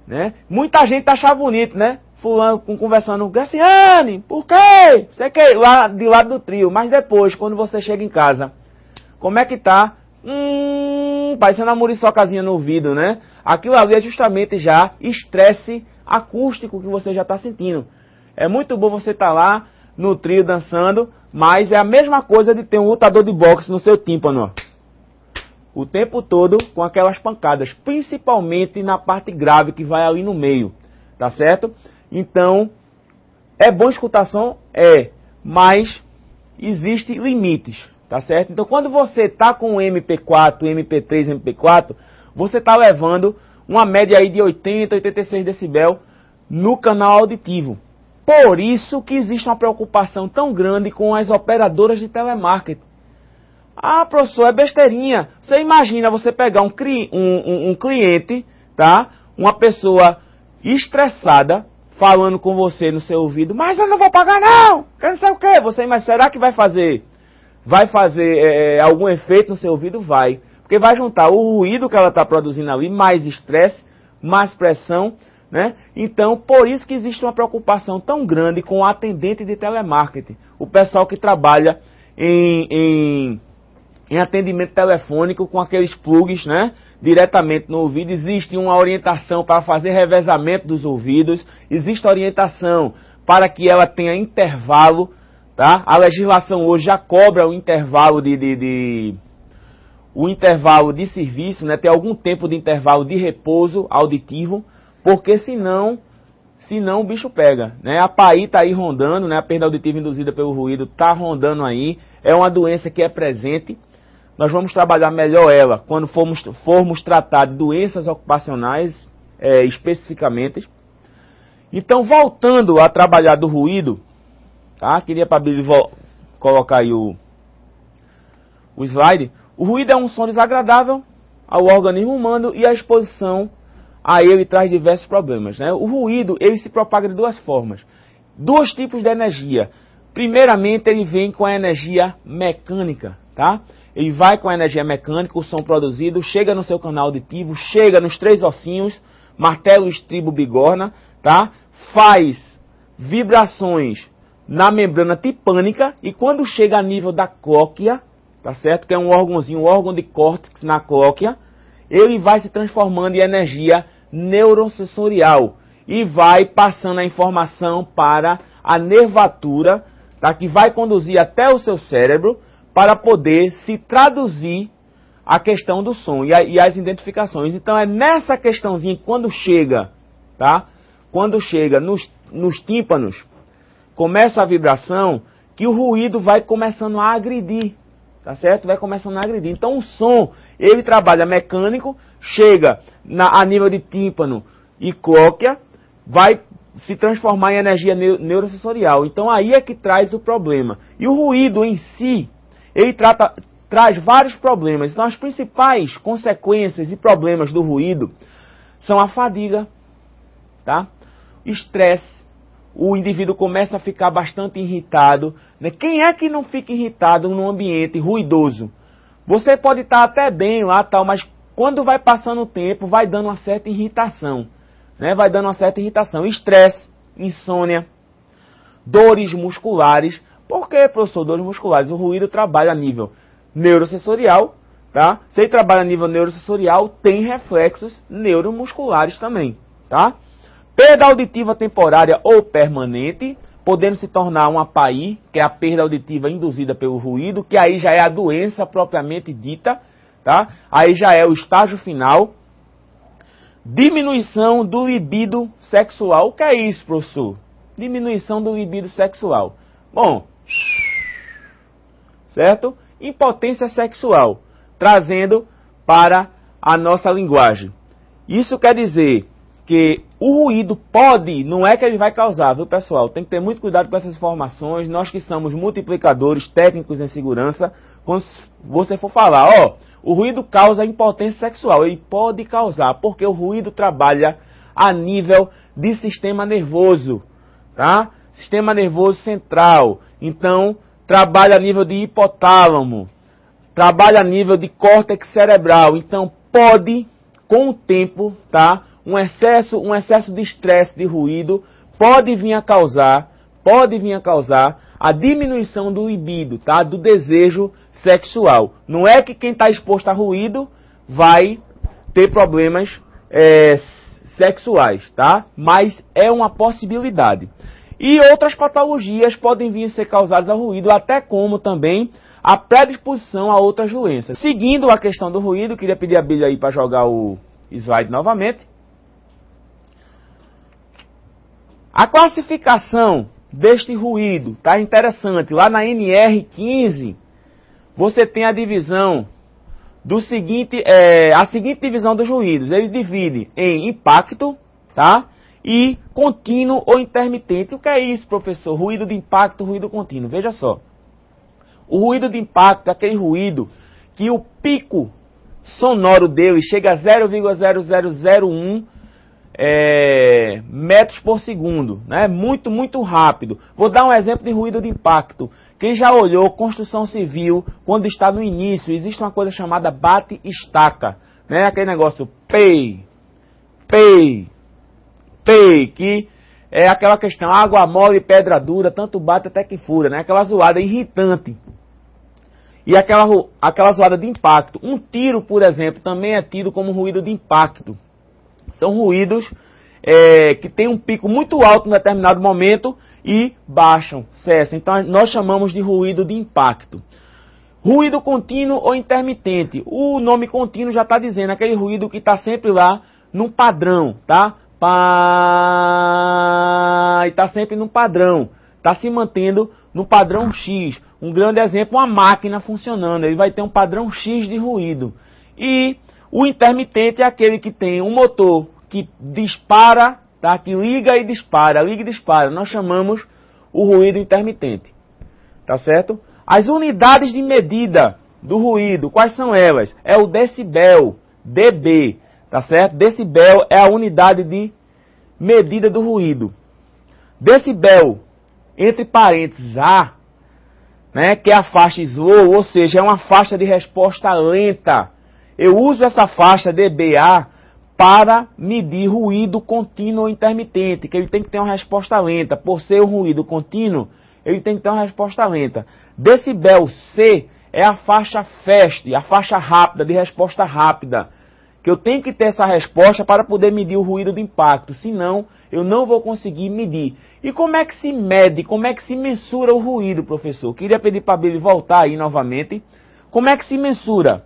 né? Muita gente achava bonito, né? Fulano conversando, Graciane, por quê? Você quer lá de lado do trio, mas depois, quando você chega em casa, como é que tá? Parecendo uma muriçocazinha no ouvido, né? Aquilo ali é justamente já estresse acústico que você já está sentindo. É muito bom você estar lá no trio dançando, mas é a mesma coisa de ter um lutador de boxe no seu tímpano, ó. O tempo todo com aquelas pancadas, principalmente na parte grave que vai ali no meio, tá certo? Então, é bom escutar som? É, mas existem limites, tá certo? Então, quando você está com o MP4, MP3, MP4, você está levando uma média aí de 80, 86 decibel no canal auditivo. Por isso que existe uma preocupação tão grande com as operadoras de telemarketing. Ah, professor, é besteirinha. Você imagina você pegar um cliente, tá? Uma pessoa estressada, falando com você no seu ouvido, mas eu não vou pagar não, eu não sei o que. Você, mas será que vai fazer algum efeito no seu ouvido? Vai. Porque vai juntar o ruído que ela está produzindo ali, mais estresse, mais pressão, né? Então, por isso que existe uma preocupação tão grande com o atendente de telemarketing. O pessoal que trabalha em atendimento telefônico com aqueles plugs, né? Diretamente no ouvido. Existe uma orientação para fazer revezamento dos ouvidos. Existe orientação para que ela tenha intervalo, tá? A legislação hoje já cobra o intervalo o intervalo de serviço, né? Tem algum tempo de intervalo de repouso auditivo, porque senão o bicho pega, né? A PAI está aí rondando, né? A perda auditiva induzida pelo ruído está rondando aí. É uma doença que é presente. Nós vamos trabalhar melhor ela quando formos tratar de doenças ocupacionais especificamente. Então, voltando a trabalhar do ruído, tá? Queria para a Billy colocar aí o slide. O ruído é um som desagradável ao organismo humano e a exposição a ele traz diversos problemas, né? O ruído, ele se propaga de duas formas. Dois tipos de energia. Primeiramente, ele vem com a energia mecânica, tá? Ele vai com a energia mecânica, o som produzido, chega no seu canal auditivo, chega nos três ossinhos, martelo, estribo, bigorna, tá? Faz vibrações na membrana tipânica e quando chega a nível da cóclea, tá certo? Que é um órgãozinho, um órgão de córtex na cóclea, ele vai se transformando em energia neurosensorial e vai passando a informação para a nervatura, tá? Que vai conduzir até o seu cérebro para poder se traduzir a questão do som e as identificações. Então é nessa questãozinha, quando chega, tá? Quando chega nos tímpanos, começa a vibração, que o ruído vai começando a agredir, tá certo? Vai começando a agredir. Então o som, ele trabalha mecânico, chega a nível de tímpano e cóclea, vai se transformar em energia neurosensorial. Então aí é que traz o problema. E o ruído em si, ele traz vários problemas. Então as principais consequências e problemas do ruído são a fadiga, tá? Estresse. O indivíduo começa a ficar bastante irritado, né? Quem é que não fica irritado num ambiente ruidoso? Você pode estar até bem lá, tal, mas quando vai passando o tempo, vai dando uma certa irritação, né? Vai dando uma certa irritação. Estresse, insônia, dores musculares. Por que, professor, dores musculares? O ruído trabalha a nível neurosensorial, tá? Se ele trabalha a nível neurosensorial, tem reflexos neuromusculares também, tá? Perda auditiva temporária ou permanente, podendo se tornar uma PAI, que é a perda auditiva induzida pelo ruído, que aí já é a doença propriamente dita, tá? Aí já é o estágio final. Diminuição do libido sexual. O que é isso, professor? Diminuição do libido sexual. Bom, certo? Impotência sexual, trazendo para a nossa linguagem. Isso quer dizer que o ruído pode, não é que ele vai causar, viu, pessoal? Tem que ter muito cuidado com essas informações. Nós que somos multiplicadores técnicos em segurança, quando você for falar, ó, o ruído causa impotência sexual, ele pode causar, porque o ruído trabalha a nível de sistema nervoso, tá? Sistema nervoso central. Então, trabalha a nível de hipotálamo, trabalha a nível de córtex cerebral. Então, pode, com o tempo, tá? um excesso de estresse de ruído pode vir a causar a diminuição do libido, tá? Do desejo sexual. Não é que quem está exposto a ruído vai ter problemas sexuais, tá? Mas é uma possibilidade. E outras patologias podem vir a ser causadas ao ruído, até como também a predisposição a outras doenças. Seguindo a questão do ruído, queria pedir a Bíblia aí para jogar o slide novamente. A classificação deste ruído tá interessante. Lá na NR15, você tem a divisão do seguinte, a seguinte divisão dos ruídos. Ele divide em impacto, tá? E contínuo ou intermitente. O que é isso, professor? Ruído de impacto, ruído contínuo. Veja só. O ruído de impacto é aquele ruído que o pico sonoro dele chega a 0,0001 metros por segundo, né? Muito, muito rápido. Vou dar um exemplo de ruído de impacto. Quem já olhou construção civil, quando está no início, existe uma coisa chamada bate-estaca, né? Aquele negócio pei, que é aquela questão, água mole e pedra dura, tanto bate até que fura, né? Aquela zoada irritante. E aquela zoada de impacto. Um tiro, por exemplo, também é tido como ruído de impacto. São ruídos que têm um pico muito alto em determinado momento e baixam, cessam. Então nós chamamos de ruído de impacto. Ruído contínuo ou intermitente. O nome contínuo já está dizendo, aquele ruído que está sempre lá num padrão, tá? E está sempre num padrão. Está se mantendo no padrão X. Um grande exemplo, uma máquina funcionando. Ele vai ter um padrão X de ruído. E o intermitente é aquele que tem um motor que dispara, tá? Que liga e dispara. Nós chamamos o ruído intermitente. Tá certo? As unidades de medida do ruído, quais são elas? É o decibel, dB. Tá certo? Decibel é a unidade de medida do ruído. Decibel, entre parênteses, A, né, que é a faixa slow, ou seja, é uma faixa de resposta lenta. Eu uso essa faixa dBA para medir ruído contínuo ou intermitente, que ele tem que ter uma resposta lenta. Por ser um ruído contínuo, ele tem que ter uma resposta lenta. Decibel C é a faixa fast, a faixa rápida, de resposta rápida, que eu tenho que ter essa resposta para poder medir o ruído de impacto, senão eu não vou conseguir medir. E como é que se mede, como é que se mensura o ruído, professor? Queria pedir para a Billy voltar aí novamente. Como é que se mensura?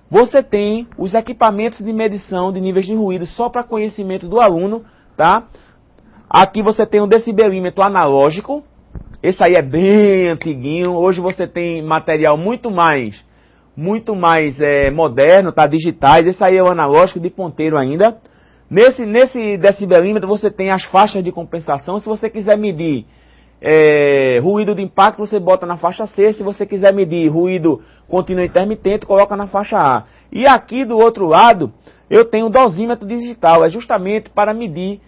Você tem os equipamentos de medição de níveis de ruído só para conhecimento do aluno, tá? Aqui você tem um decibelímetro analógico. Esse aí é bem antiguinho. Hoje você tem material muito mais moderno, tá? Digitais. Esse aí é o analógico de ponteiro ainda. Nesse decibelímetro você tem as faixas de compensação. Se você quiser medir ruído de impacto, você bota na faixa C. Se você quiser medir ruído contínuo intermitente, coloca na faixa A. E aqui do outro lado, eu tenho o dosímetro digital. É justamente para medir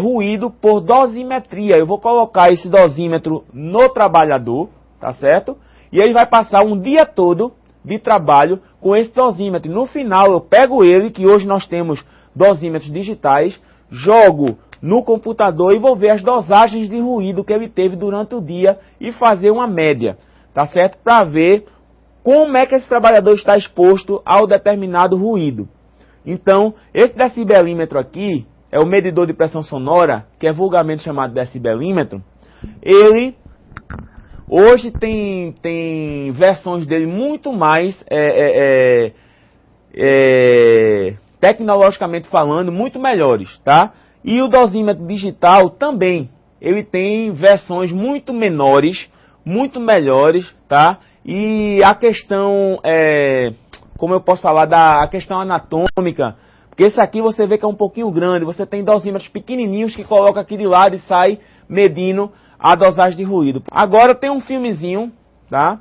ruído por dosimetria. Eu vou colocar esse dosímetro no trabalhador, tá certo? E ele vai passar um dia todo de trabalho com esse dosímetro. E no final eu pego ele, que hoje nós temos dosímetros digitais, jogo no computador e vou ver as dosagens de ruído que ele teve durante o dia e fazer uma média, tá certo? Para ver como é que esse trabalhador está exposto ao determinado ruído. Então, esse decibelímetro aqui é o medidor de pressão sonora, que é vulgarmente chamado decibelímetro. Ele hoje tem versões dele muito mais tecnologicamente falando, muito melhores, tá? E o dosímetro digital também, ele tem versões muito menores, muito melhores, tá? E a questão, como eu posso falar, a questão anatômica, porque esse aqui você vê que é um pouquinho grande, você tem dosímetros pequenininhos que coloca aqui de lado e sai medindo a dosagem de ruído. Agora tem um filmezinho, tá?